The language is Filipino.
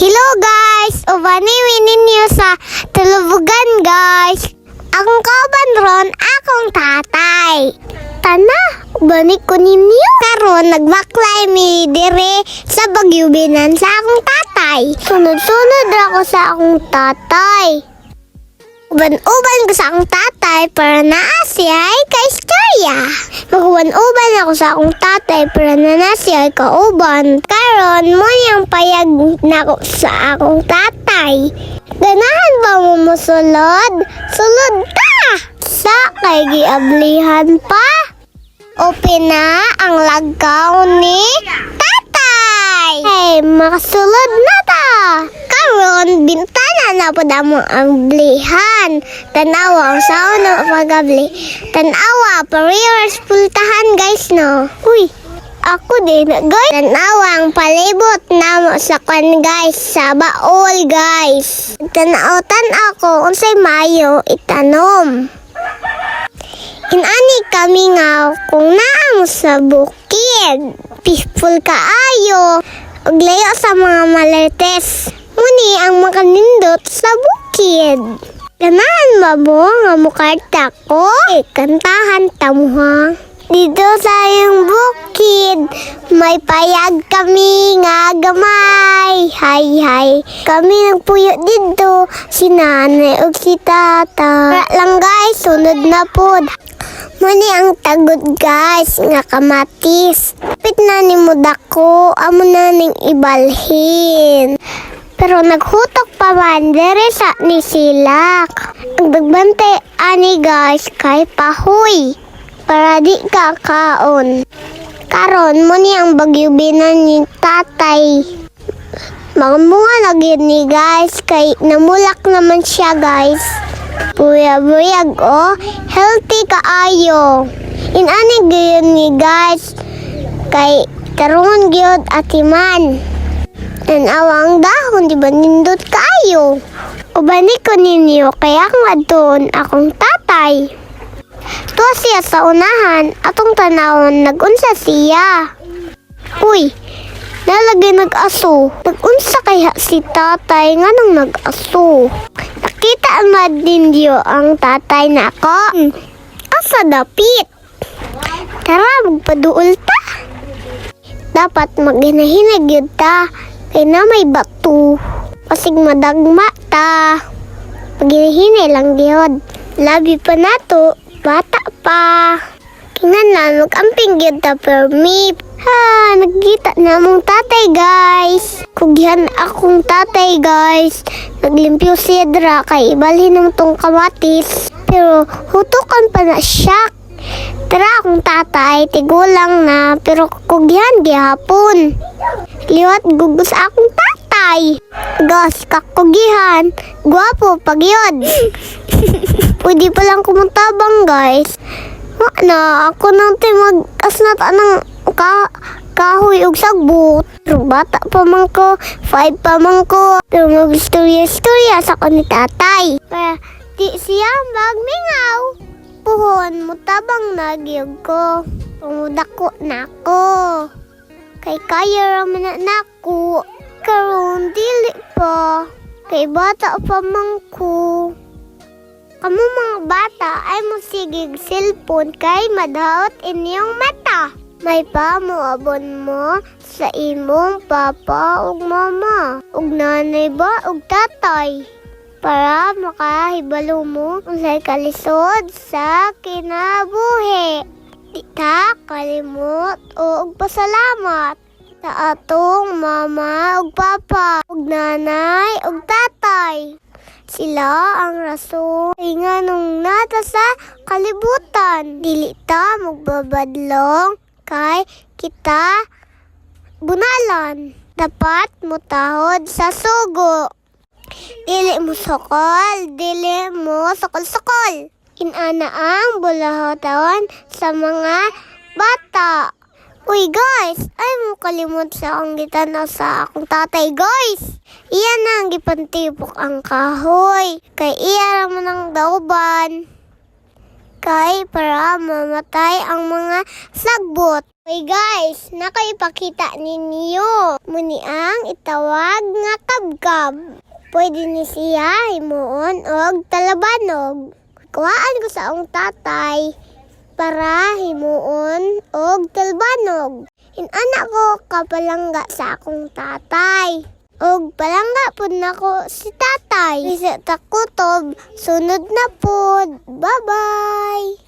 Hello guys! Ubaniwi ninyo sa tulubugan guys. Akong kauban ron, akong tatay. Tana, ubani ko ninyo. Karon nagbaklay mi dire sa Bagyubinan sa akong tatay. Sunod-sunod ako sa akong tatay. Uban-uban ko sa akong tatay para naasiyay ka istorya. Mag-uban-uban ako sa akong tatay para naasiyay ka uban. Karon mo niyang payag na ko sa akong tatay. Ganahan ba mo musulod? Sulod ka! Sa kay giablihan pa. Open na ang lagaw ni tatay. Hey, makasulod na ta. Karon, bintana na po damo ang blihan. Tanawa ang sao na pagabli. Tanawa, pariwars pultahan guys no. Uy, ako din guys. Tanawa ang palibot na mo sa kan guys. Sa baol guys. Tanautan ako unsay mayo itanom. Inani kami nga kung naamo sa bukid. Peaceful kaayo. Ug layo sa mga malertes. Muni ang makanindot sa bukid. Ganahan ba mo nga mukarta ko? Kantahan ta mo ha. Dito sa iyong bukid, may payag kami nga gamay. Hay. Kami nagpuyo dito, si nanay ug si tata. Para lang guys, sunod na pod. Muni ang tagod guys, nga kamatis. Pit na ni mo dako, amo na ning ibalhin. Pero naghutok pa man dere sa ni silak. Ang dagbante ani guys kay pahoy. Para di kakaon. Karon mo ni ang Bagyubinan ni tatay. Mga bunga lagi ni guys kay namulak naman siya guys. Buyag oh, healthy kaayo. Inani gyud ni guys kay karungon gyud atiman. Tanawang dahon di ba nindot kayo. Ubani ko ninyo kaya kung adton akong tatay. Tuwa siya sa unahan, atong tanawon nagunsa siya. Uy, nalagay nag-aso. Nagunsa kaya si tatay nga nang nag-aso. Nakita man din ang tatay na ako. Asa dapit? Tara, magpaduol ta. Dapat maghinahinag yun ta. Kaya na may bato. Pasig madagma ta. Maghinahinay lang yun. Labi pa nato. Bata pa. Kingan na, mag-amping yun ta per me. Ha, nagkita na mong tatay guys. Kugyan akong tatay guys. Naglimpyo siya dra kay ibalhin ng tong kamatis. Pero hutukan pa na siya. Tara akong tatay, tigulang na. Pero kugyan gihapon. Liwat gugos akong tatay. Gas kakugihan. Gwapo pag yun. Pwede pa lang kumuntabang guys. Na, ako nang mag-asnat anang kahoy og sagbot. Pero bata pa man ko, 5 pa man ko. Pero mag-istorya sa ko ni tatay. Pero di siya magmingaw. Puhon mo tabang nagyog ko. Pumudako na ko. Kay kaya raman na nako. Karon dili pa. Kay bata pa man ko. Kamu mga bata ay musigig cellphone kay madaot inyong mata. May pamuabon mo sa imong papa ug mama. Ug nanay ba ug tatay. Para makahibalo mo unsay kalisod sa kinabuhi. Di ta kalimot ug pasalamat sa atong mama ug papa ug nanay ug tatay. Sila ang rason nga nung nata sa kalibutan. Dili ta magbabadlong kay kita bunalan. Dapat mutahod sa sugo. Dili mo sokol, dili mo sokol-sokol. Inana ang bulahotawan sa mga bata. Uy guys, ay mo kalimot sa akong gitanaw sa akong tatay guys. Iyan na ang gipantibok ang kahoy. Kay iya raman ang dauban. Kay para mamatay ang mga sagbot. Hoy guys, nakaipakita ninyo. Muni ang itawag nga kabkab. Pwede ni siya himuon og talabanog. Kuhaan ko sa akong tatay para himuon og talabanog. Inanak ko kapalangga sa akong tatay. Og palangga pud nako si tatay. Bisa takutob, sunod na pud. Bye-bye!